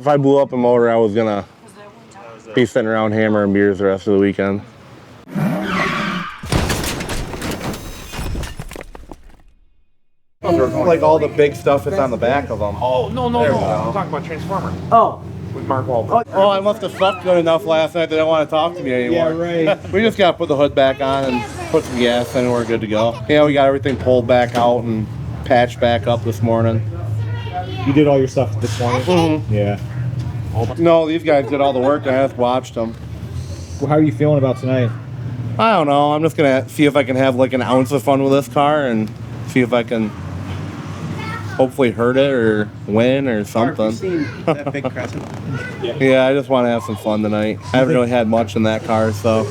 If I blew up a motor, I was gonna be sitting around hammering beers the rest of the weekend. Like all the big stuff that's on the back of them. Oh, no. I'm talking about Transformer. Oh. With Mark Wahlberg. Oh, I must have sucked good enough last night they don't want to talk to me anymore. Yeah, right. We just got to put the hood back on and put some gas in and we're good to go. Yeah, we got everything pulled back out and patched back up this morning. You did all your stuff this morning? Mm-hmm. Yeah. No, these guys did all the work and I just watched them. Well, how are you feeling about tonight? I don't know. I'm just going to see if I can have like an ounce of fun with this car and see if I can hopefully hurt it or win or something. Have you seen that big crescent? Yeah, I just want to have some fun tonight. I haven't really had much in that car, so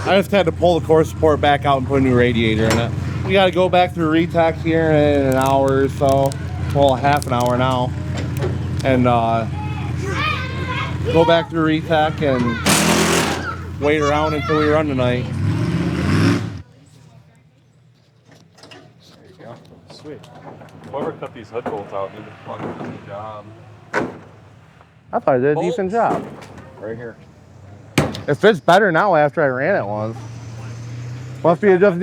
I just had to pull the core support back out and put a new radiator in it. We got to go back through RETAC here in an hour or so. Well, half an hour now. And go back through RETAC and wait around until we run tonight. There you go. Sweet. Whoever cut these hood bolts out did a fucking decent job. I thought I did a decent job. Right here. It fits better now after I ran it once. Must be it just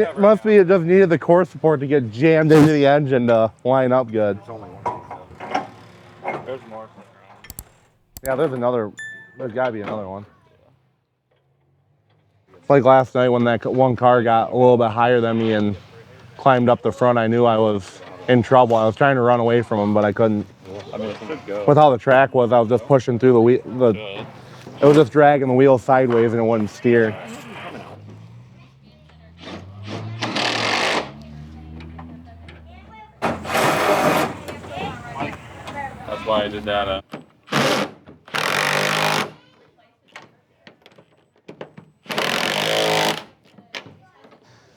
needed the core support to get jammed into the engine to line up good. There's only one piece. There's more. Yeah, there's gotta be another one. It's like last night when that one car got a little bit higher than me and climbed up the front, I knew I was in trouble. I was trying to run away from him, but I couldn't. I mean, it should go. With how the track was, I was just pushing through the wheel. It was just dragging the wheel sideways and it wouldn't steer. That's why I did that.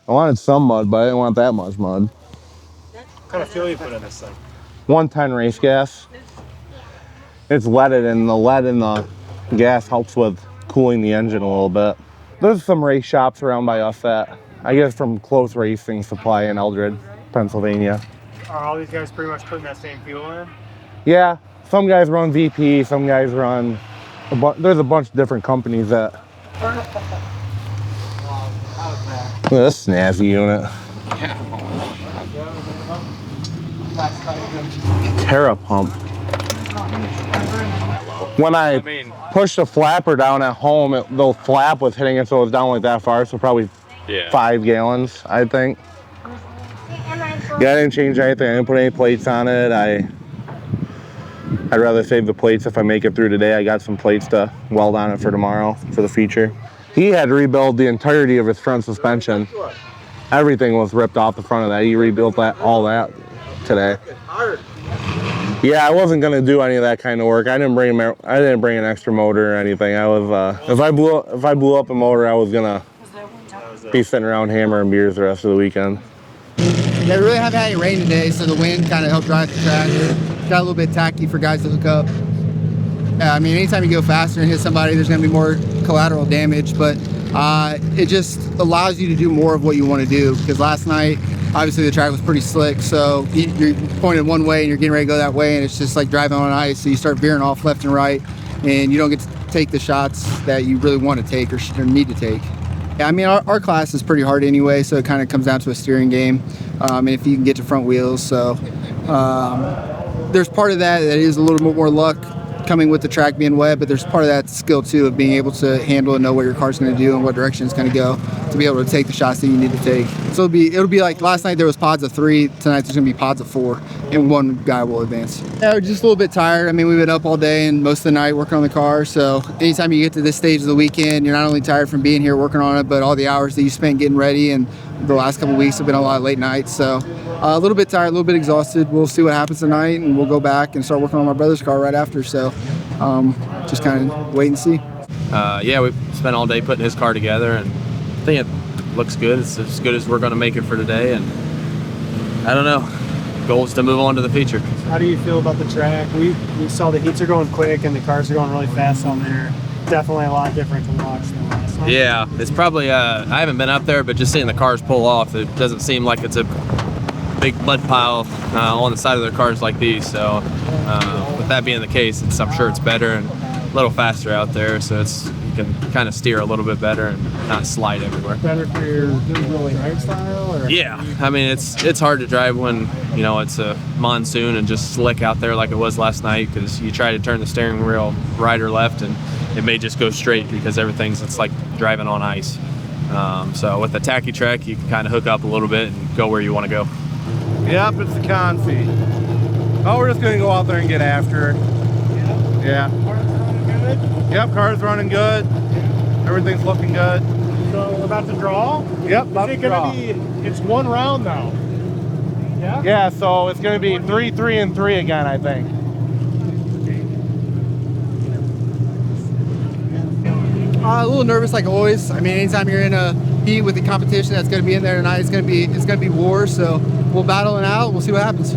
I wanted some mud, but I didn't want that much mud. What kind of fuel you put in this thing? 110 race gas. It's leaded, and the lead in the gas helps with cooling the engine a little bit. There's some race shops around by us that I get from Close Racing Supply in Eldred, Pennsylvania. Are all these guys pretty much putting that same fuel in? Yeah, some guys run VP, some guys run. There's a bunch of different companies that. Look at this snazzy unit. Terra pump. When I pushed the flapper down at home, the flap was hitting it, so it was down like that far, so probably 5 gallons, I think. Yeah, I didn't change anything. I didn't put any plates on it. I'd rather save the plates if I make it through today. I got some plates to weld on it for tomorrow for the feature. He had to rebuild the entirety of his front suspension. Everything was ripped off the front of that. He rebuilt all that today. Yeah, I wasn't gonna do any of that kind of work. I didn't bring an extra motor or anything. I was if I blew up a motor, I was gonna be sitting around hammering beers the rest of the weekend. Yeah, we really haven't had any rain today, so the wind kind of helped drive the track. Got a little bit tacky for guys to hook up. Yeah, I mean, anytime you go faster and hit somebody, there's going to be more collateral damage, but it just allows you to do more of what you want to do, because last night, obviously the track was pretty slick, so you're pointed one way and you're getting ready to go that way, and it's just like driving on ice, so you start veering off left and right, and you don't get to take the shots that you really want to take or need to take. Yeah, I mean, our class is pretty hard anyway, so it kind of comes down to a steering game, and if you can get to front wheels, so there's part of that is a little bit more luck coming with the track being wet, but there's part of that skill too of being able to handle and know what your car's going to do and what direction it's going to go to be able to take the shots that you need to take. So it'll be like last night there was pods of 3, tonight there's going to be pods of 4, and one guy will advance. Yeah, we're just a little bit tired. I mean, we've been up all day and most of the night working on the car, so anytime you get to this stage of the weekend, you're not only tired from being here working on it, but all the hours that you spent getting ready, and the last couple of weeks have been a lot of late nights, so a little bit tired, a little bit exhausted. We'll see what happens tonight, and we'll go back and start working on my brother's car right after, so just kind of wait and see. Yeah, we spent all day putting his car together, and I think it looks good. It's as good as we're going to make it for today, and I don't know. Goal is to move on to the feature. How do you feel about the track? We saw the heats are going quick and the cars are going really fast on there. Definitely a lot different to watch than last night. Yeah, it's probably, I haven't been up there, but just seeing the cars pull off, it doesn't seem like it's a big mud pile on the side of their cars like these. So with that being the case, I'm sure it's better and a little faster out there. So you can kind of steer a little bit better and not slide everywhere. Better for your really night style? Or? Yeah, I mean it's hard to drive when it's a monsoon and just slick out there like it was last night, because you try to turn the steering wheel right or left and it may just go straight because it's like driving on ice. So with the tacky track, you can kind of hook up a little bit and go where you want to go. Yep, it's the confi. Oh, we're just gonna go out there and get after it. Yeah. Yep, car's running good. Everything's looking good. So we're about to draw? Yep, about to draw. It's one round now. Yeah? Yeah, so it's gonna be 3, 3, and 3 again, I think. A little nervous like always. I mean, anytime you're in a heat with the competition that's going to be in there tonight, it's going to be war. So we'll battle it out. We'll see what happens.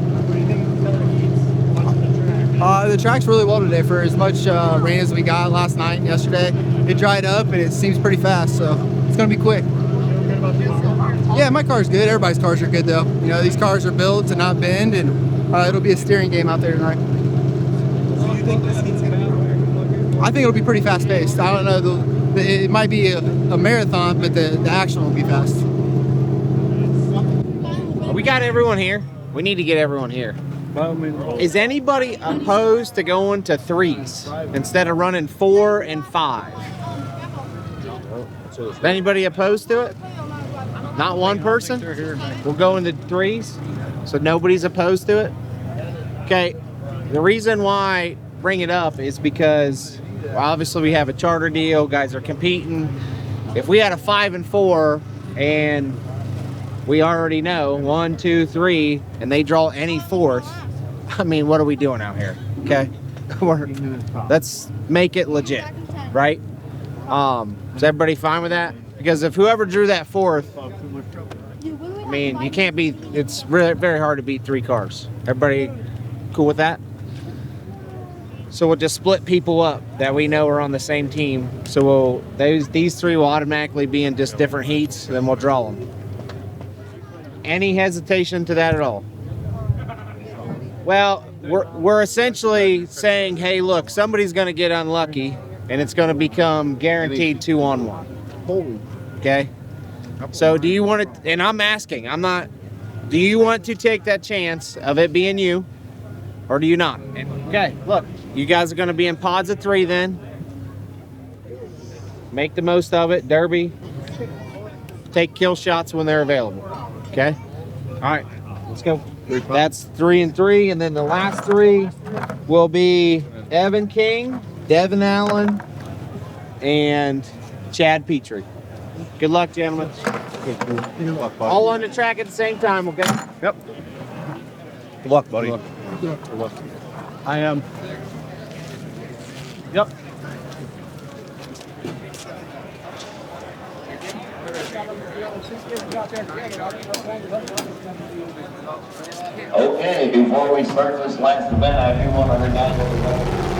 The track's really well today for as much rain as we got last night and yesterday. It dried up and it seems pretty fast, so it's going to be quick. Yeah, my car's good. Everybody's cars are good though. These cars are built to not bend, and it'll be a steering game out there tonight. I think it'll be pretty fast paced. I don't know. It might be a marathon, but the action will be fast. We got everyone here. We need to get everyone here. Is anybody opposed to going to 3s instead of running 4 and 5? Is anybody opposed to it? Not one person? We'll go into 3s, so nobody's opposed to it? Okay, the reason why I bring it up is because obviously we have a charter deal, guys are competing. If we had a 5 and 4 and we already know 1, 2, 3 and they draw any 4th, I mean, what are we doing out here? Okay, let's make it legit, right? Is everybody fine with that? Because if whoever drew that 4th, I mean, you can't beat. It's really very hard to beat 3 cars. Everybody cool with that? So we'll just split people up that we know are on the same team. So these 3 will automatically be in just different heats, then we'll draw them. Any hesitation to that at all? Well, we're essentially saying, hey, look, somebody's going to get unlucky, and it's going to become guaranteed 2-on-1. Okay? So do you want to, and I'm asking, do you want to take that chance of it being you, or do you not? Okay, look, you guys are going to be in pods of 3 then. Make the most of it. Derby. Take kill shots when they're available. Okay? All right, let's go. That's 3 and 3, and then the last 3 will be Evan King, Devon Allen, and Chad Petrie. Good luck, gentlemen. Good luck, buddy. All on the track at the same time, okay? Yep. Good luck, buddy. Good luck. I am. Yep. Okay, before we start this last event, I do want to remind everybody.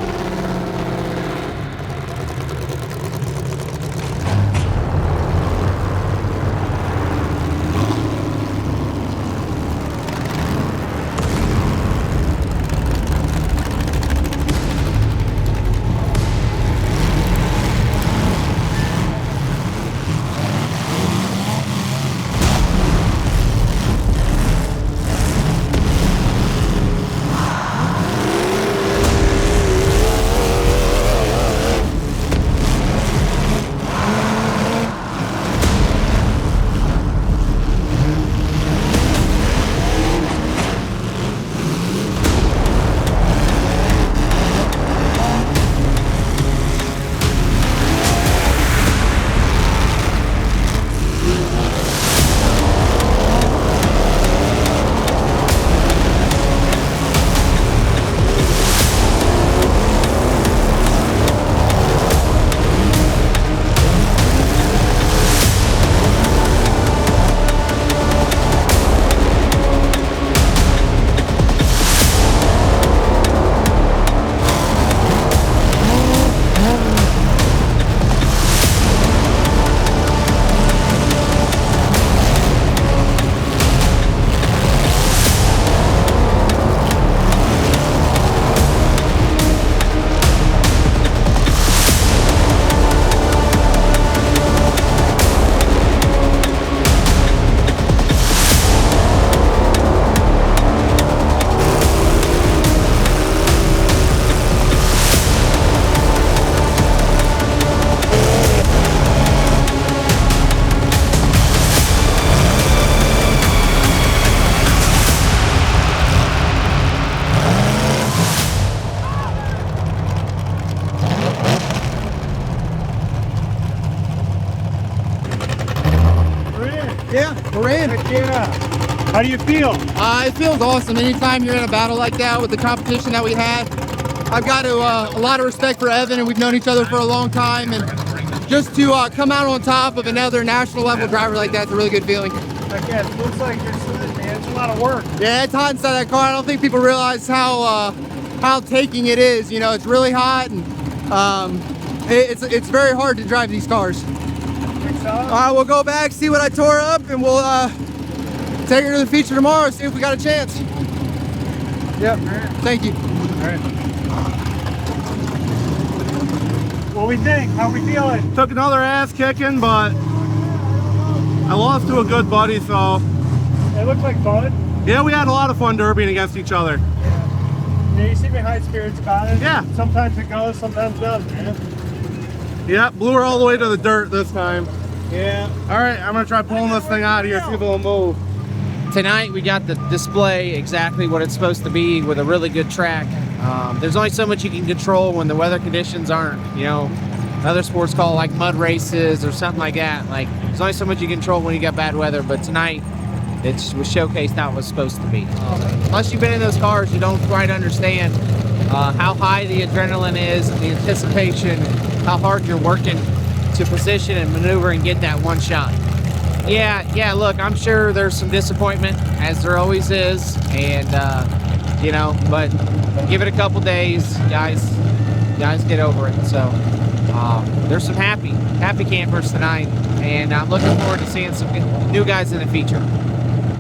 We're in. Yeah. How do you feel? It feels awesome. Anytime you're in a battle like that with the competition that we had, I've got a lot of respect for Evan, and we've known each other for a long time. And just to come out on top of another national level driver like that's a really good feeling. Again, it looks like you're sweating, man. It's a lot of work. Yeah, it's hot inside that car. I don't think people realize how taking it is. You know, it's really hot, and it's very hard to drive these cars. All right, we'll go back, see what I tore up, and we'll take her to the feature tomorrow, see if we got a chance. Yep. Thank you. All right. What we think? How we feeling? Took another ass kicking, but I lost to a good buddy, so It looked like fun. yeah, we had a lot of fun derbying against each other. Yeah, you seem in high spirits about it. Yeah. Sometimes it goes, sometimes it doesn't, man. Yeah, blew her all the way to the dirt this time. Yeah. All right, I'm gonna try pulling this thing out of here, see if it'll move. Tonight we got the display exactly what it's supposed to be with a really good track. There's only so much you can control when the weather conditions aren't, you know, other sports call like mud races or something like that. Like, there's only so much you control when you got bad weather, but tonight it was showcased how it was supposed to be. Unless you've been in those cars, you don't quite understand how high the adrenaline is, the anticipation, how hard you're working to position and maneuver and get that one shot. Yeah, look, I'm sure there's some disappointment, as there always is, and you know, but give it a couple days, guys get over it. So there's some happy campers tonight, and I'm looking forward to seeing some new guys in the feature.